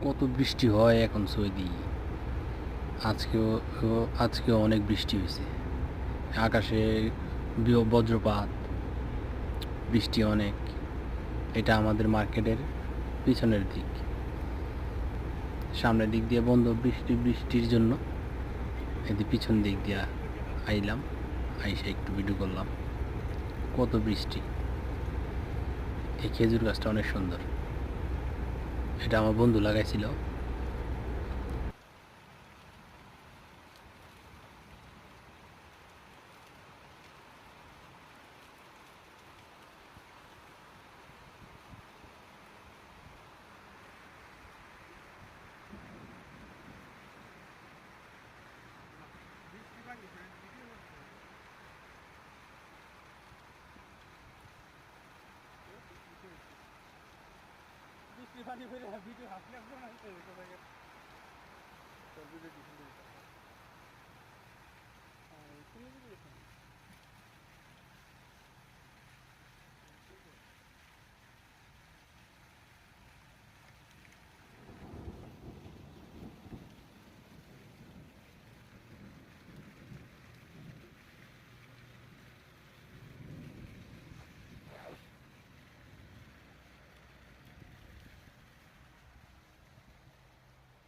কত বৃষ্টি হয় এখন সৌদি। আজকেও আজকেও অনেক বৃষ্টি হয়েছে। আকাশে বজ্রপাত, বৃষ্টি অনেক। এটা আমাদের মার্কেটের পিছনের দিক। সামনের দিক দিয়ে বন্ধ বৃষ্টির জন্য। এদিকে পিছন দিক দিয়ে আইলাম, আইসা একটু ভিডিও করলাম। কত বৃষ্টি। এই খেজুর গাছটা অনেক সুন্দর। এটা আমার বন্ধু লাগাইছিল। বৃষ্টি পানি ফেলে ভিডিও হাসলে ভিডিও